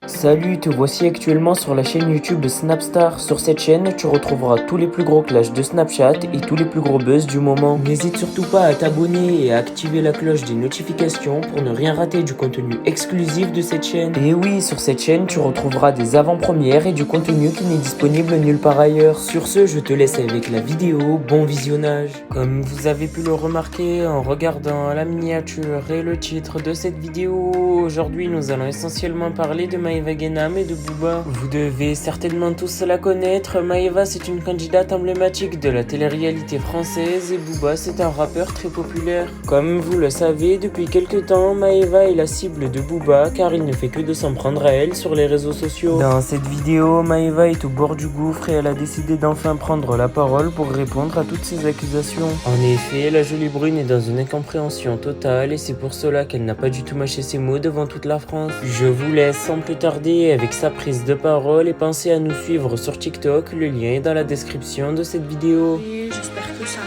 Salut, te voici actuellement sur la chaîne YouTube de Snapstar. Sur cette chaîne, tu retrouveras tous les plus gros clashs de Snapchat et tous les plus gros buzz du moment. N'hésite surtout pas à t'abonner et à activer la cloche des notifications pour ne rien rater du contenu exclusif de cette chaîne. Et oui, sur cette chaîne, tu retrouveras des avant-premières et du contenu qui n'est disponible nulle part ailleurs. Sur ce, je te laisse avec la vidéo, bon visionnage. Comme vous avez pu le remarquer en regardant la miniature et le titre de cette vidéo, aujourd'hui nous allons essentiellement parler de Maeva Guénam et de Booba. Vous devez certainement tous la connaître. Maeva, c'est une candidate emblématique de la télé-réalité française et Booba, c'est un rappeur très populaire. Comme vous le savez, depuis quelques temps, Maeva est la cible de Booba car il ne fait que de s'en prendre à elle sur les réseaux sociaux. Dans cette vidéo, Maeva est au bord du gouffre et elle a décidé d'enfin prendre la parole pour répondre à toutes ces accusations. En effet, la jolie brune est dans une incompréhension totale et c'est pour cela qu'elle n'a pas du tout mâché ses mots devant toute la France. Je vous laisse sans plus tarder avec sa prise de parole et pensez à nous suivre sur TikTok, le lien est dans la description de cette vidéo. Et j'espère que ça va.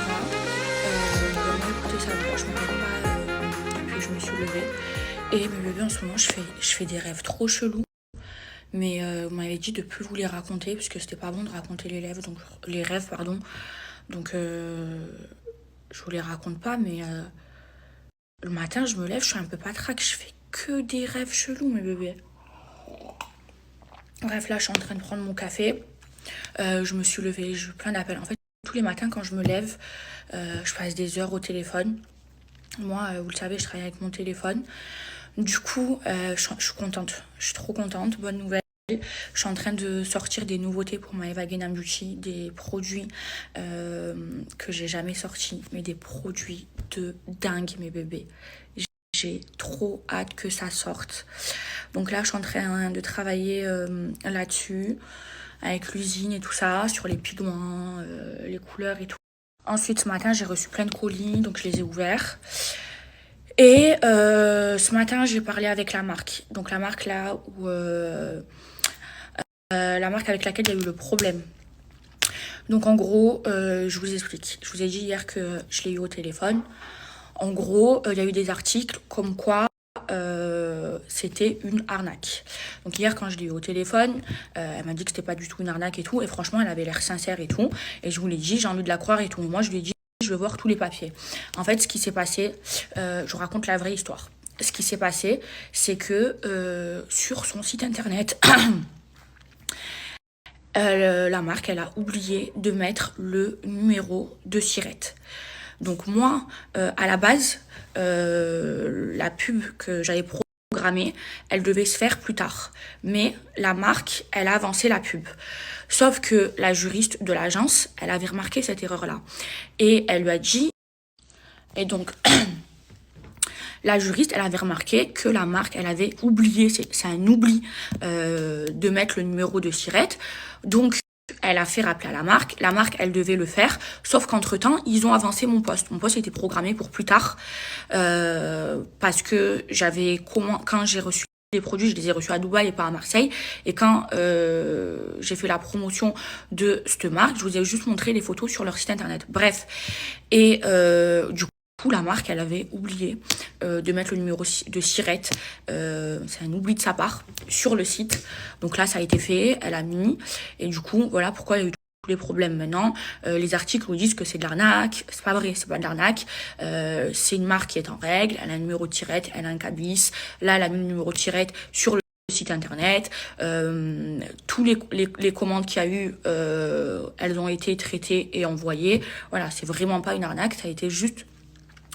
Vraiment écoutez ça va, je me rappelle pas depuis que je me suis levée. Et mes bébés en ce moment je fais des rêves trop chelous. Mais on m'avait dit de plus vous les raconter parce que c'était pas bon de raconter les rêves pardon. Donc je vous les raconte pas mais le matin je me lève, je suis un peu patraque, je fais que des rêves chelous mes bébés. Bref, là je suis en train de prendre mon café. Je me suis levée, j'ai eu plein d'appels. En fait, tous les matins quand je me lève, je passe des heures au téléphone. Moi, vous le savez, je travaille avec mon téléphone. Du coup, je suis contente. Je suis trop contente. Bonne nouvelle. Je suis en train de sortir des nouveautés pour Maeva Guénam Beauty, des produits que j'ai jamais sortis, mais des produits de dingue, mes bébés. J'ai trop hâte que ça sorte. Donc là, je suis en train de travailler là-dessus, avec l'usine et tout ça, sur les pigments, les couleurs et tout. Ensuite, ce matin, j'ai reçu plein de colis, donc je les ai ouverts. Et ce matin, j'ai parlé avec la marque. Donc la marque là où la marque avec laquelle il y a eu le problème. Donc en gros, je vous explique. Je vous ai dit hier que je l'ai eu au téléphone. En gros, il y a eu des articles comme quoi c'était une arnaque. Donc hier quand je l'ai eu au téléphone, elle m'a dit que c'était pas du tout une arnaque et tout. Et franchement, elle avait l'air sincère et tout. Et je vous l'ai dit, j'ai envie de la croire et tout. Et moi, je lui ai dit, je veux voir tous les papiers. En fait, ce qui s'est passé, je vous raconte la vraie histoire. Ce qui s'est passé, c'est que sur son site internet, la marque, elle a oublié de mettre le numéro de Sirette. Donc moi, à la base, la pub que j'avais programmée, elle devait se faire plus tard. Mais la marque, elle a avancé la pub. Sauf que la juriste de l'agence, elle avait remarqué cette erreur-là. Et elle lui a dit... Et donc... La juriste, elle avait remarqué que la marque, elle avait oublié, c'est un oubli de mettre le numéro de Sirette. Donc, elle a fait rappeler à la marque, elle devait le faire, sauf qu'entre-temps, ils ont avancé mon poste. Mon poste était programmé pour plus tard, parce que quand j'ai reçu les produits, je les ai reçus à Dubaï et pas à Marseille. Et quand j'ai fait la promotion de cette marque, je vous ai juste montré les photos sur leur site internet. Bref, et du coup, la marque, elle avait oublié de mettre le numéro de Sirette. C'est un oubli de sa part sur le site. Donc là, ça a été fait, elle a mis. Et du coup, voilà pourquoi il y a eu tous les problèmes maintenant. Les articles nous disent que c'est de l'arnaque. C'est pas vrai, c'est pas de l'arnaque. C'est une marque qui est en règle. Elle a un numéro de Sirette, elle a un cabis. Là, elle a mis le numéro de Sirette sur le site internet. Tous les commandes qu'il y a eu, elles ont été traitées et envoyées. Voilà, c'est vraiment pas une arnaque. Ça a été juste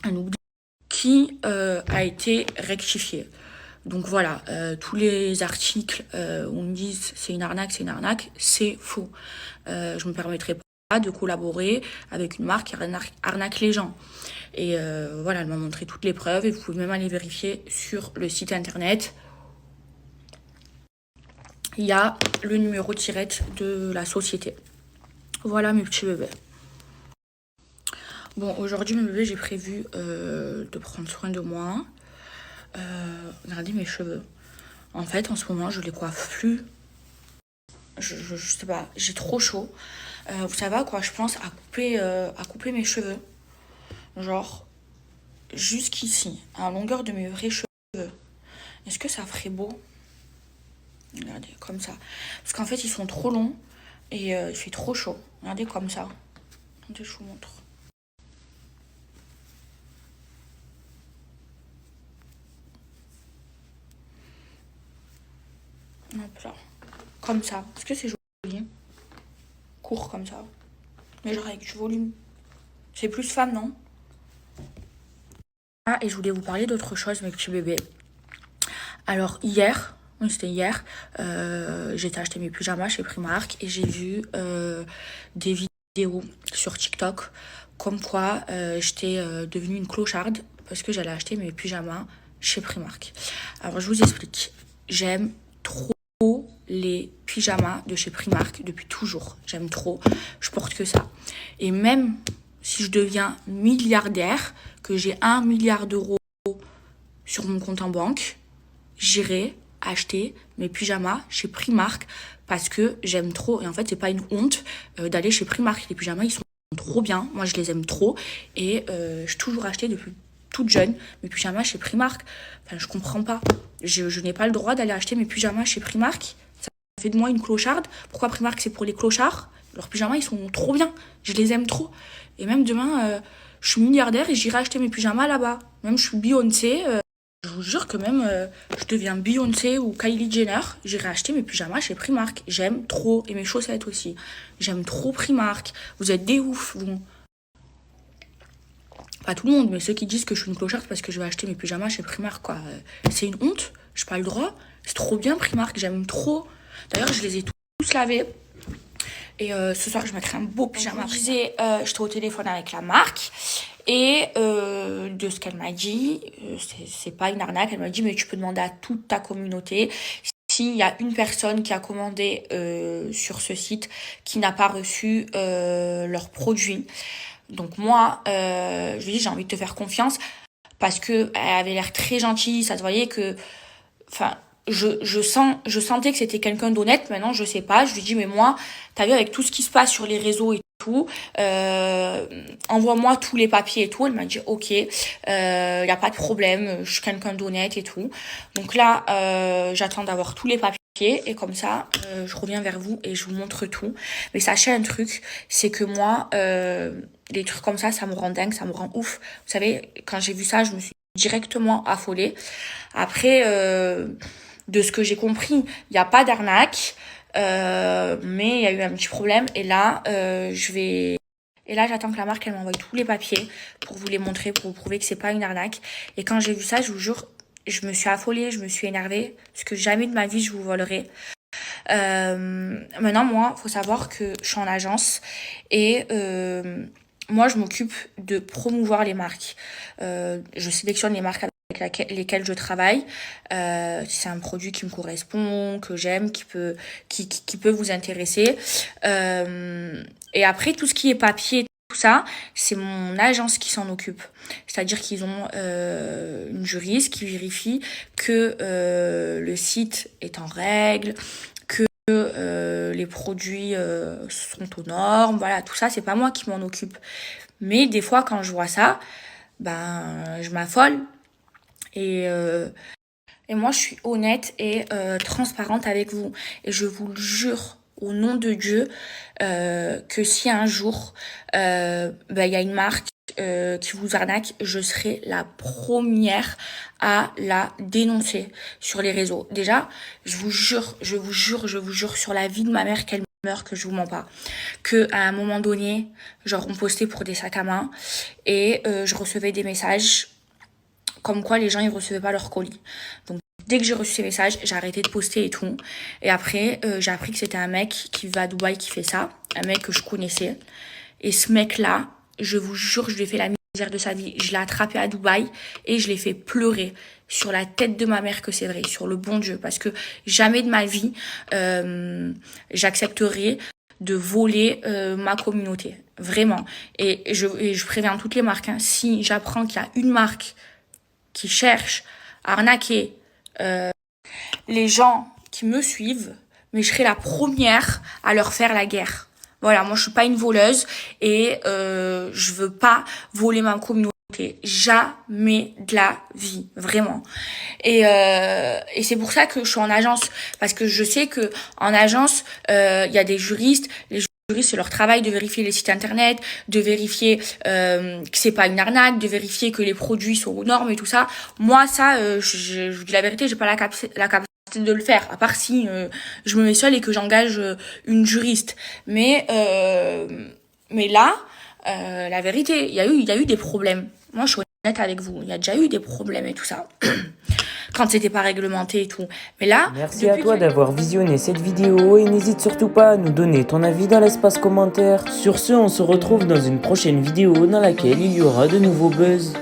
un oubli qui a été rectifié. Donc voilà, tous les articles où on me dit c'est une arnaque, c'est faux. Je me permettrai pas de collaborer avec une marque qui arnaque les gens. Et voilà, elle m'a montré toutes les preuves et vous pouvez même aller vérifier sur le site internet. Il y a le numéro de Sirette de la société. Voilà mes petits bébés. Bon, aujourd'hui, mes bébés, j'ai prévu de prendre soin de moi. Regardez mes cheveux. En fait, en ce moment, je les coiffe plus. Je sais pas, j'ai trop chaud. Vous savez à quoi je pense? À couper mes cheveux. Genre, jusqu'ici, à la longueur de mes vrais cheveux. Est-ce que ça ferait beau? regardez, comme ça. Parce qu'en fait, ils sont trop longs et il fait trop chaud. Regardez comme ça. Attendez, je vous montre. Hop là. Comme ça. Est-ce que c'est joli? Court comme ça. Mais genre avec du volume. C'est plus femme, non? Ah, et je voulais vous parler d'autre chose, mes petits bébés. Alors hier, oui c'était hier, j'étais acheter mes pyjamas chez Primark et j'ai vu des vidéos sur TikTok comme quoi j'étais devenue une clocharde parce que j'allais acheter mes pyjamas chez Primark. Alors je vous explique, j'aime trop les pyjamas de chez Primark depuis toujours. J'aime trop, je porte que ça. Et même si je deviens milliardaire, que j'ai 1 milliard d'euros sur mon compte en banque, j'irai acheter mes pyjamas chez Primark parce que j'aime trop. Et en fait, c'est pas une honte d'aller chez Primark. Les pyjamas, ils sont trop bien. Moi, je les aime trop. Et j'ai toujours acheté depuis toute jeune mes pyjamas chez Primark. Enfin, je comprends pas. Je n'ai pas le droit d'aller acheter mes pyjamas chez Primark. Ça fait de moi une clocharde. Pourquoi Primark, c'est pour les clochards? Leurs pyjamas, ils sont trop bien. Je les aime trop. Et même demain, je suis milliardaire et j'irai acheter mes pyjamas là-bas. Même je suis Beyoncé. Je vous jure que même je deviens Beyoncé ou Kylie Jenner, j'irai acheter mes pyjamas chez Primark. J'aime trop. Et mes chaussettes aussi. J'aime trop Primark. Vous êtes des ouf, vous. Pas tout le monde, mais ceux qui disent que je suis une clocharde parce que je vais acheter mes pyjamas chez Primark, quoi. C'est une honte. J'ai pas le droit. C'est trop bien Primark. J'aime trop. D'ailleurs, je les ai tous lavés. Et ce soir, je mettrai un beau pyjama. Je vous disais, j'étais au téléphone avec la marque. Et de ce qu'elle m'a dit, c'est pas une arnaque. Elle m'a dit, mais tu peux demander à toute ta communauté s'il y a une personne qui a commandé sur ce site qui n'a pas reçu leurs produits. Donc moi, je lui dis, j'ai envie de te faire confiance parce que elle avait l'air très gentille. Ça se voyait que... Enfin... Je sentais que c'était quelqu'un d'honnête. Maintenant, je sais pas. Je lui dis, mais moi, t'as vu, avec tout ce qui se passe sur les réseaux et tout, envoie-moi tous les papiers et tout. Elle m'a dit, ok, y a pas de problème, je suis quelqu'un d'honnête et tout. Donc là, j'attends d'avoir tous les papiers et comme ça, je reviens vers vous et je vous montre tout. Mais sachez un truc, c'est que moi, les trucs comme ça me rend dingue, ça me rend ouf. Vous savez, quand j'ai vu ça, je me suis directement affolée. Après... de ce que j'ai compris, il n'y a pas d'arnaque, mais il y a eu un petit problème. Et là, j'attends que la marque elle m'envoie tous les papiers pour vous les montrer, pour vous prouver que c'est pas une arnaque. Et quand j'ai vu ça, je vous jure, je me suis affolée, je me suis énervée, parce que jamais de ma vie je vous volerai. Maintenant, moi, faut savoir que je suis en agence et moi, je m'occupe de promouvoir les marques. Je sélectionne les marques avec lesquelles je travaille. Si c'est un produit qui me correspond, que j'aime, qui peut vous intéresser. Et après, tout ce qui est papier, tout ça, c'est mon agence qui s'en occupe. C'est-à-dire qu'ils ont une juriste qui vérifie que le site est en règle, que les produits sont aux normes. Voilà, tout ça, c'est pas moi qui m'en occupe. Mais des fois, quand je vois ça, je m'affole. Et moi, je suis honnête et transparente avec vous. Et je vous le jure, au nom de Dieu, que si un jour, y a une marque qui vous arnaque, je serai la première à la dénoncer sur les réseaux. Déjà, je vous jure sur la vie de ma mère qu'elle meurt, que je vous mens pas. Que à un moment donné, genre on postait pour des sacs à main et je recevais des messages comme quoi les gens ils recevaient pas leur colis. Donc dès que j'ai reçu ces messages, j'ai arrêté de poster et tout. Et après, j'ai appris que c'était un mec qui va à Dubaï qui fait ça, un mec que je connaissais. Et ce mec-là, je vous jure, je lui ai fait la misère de sa vie. Je l'ai attrapé à Dubaï et je l'ai fait pleurer sur la tête de ma mère que c'est vrai, sur le bon Dieu. Parce que jamais de ma vie, j'accepterai de voler ma communauté. Vraiment. Et je préviens toutes les marques. Hein, si j'apprends qu'il y a une marque qui cherche à arnaquer les gens qui me suivent, mais je serai la première à leur faire la guerre. Voilà, moi je suis pas une voleuse et je veux pas voler ma communauté. Jamais de la vie, vraiment. Et c'est pour ça que je suis en agence, parce que je sais que en agence, il y a des juristes. Les juristes, c'est leur travail de vérifier les sites internet, de vérifier que c'est pas une arnaque, de vérifier que les produits sont aux normes et tout ça. Moi, ça, je vous dis la vérité, j'ai pas la capacité de le faire, à part si je me mets seule et que j'engage une juriste. Mais là, la vérité, il y a eu des problèmes. Moi, je suis honnête avec vous. Il y a déjà eu des problèmes et tout ça. Quand c'était pas réglementé et tout. Mais là, Merci à toi d'avoir visionné cette vidéo et n'hésite surtout pas à nous donner ton avis dans l'espace commentaire. Sur ce, on se retrouve dans une prochaine vidéo dans laquelle il y aura de nouveaux buzz.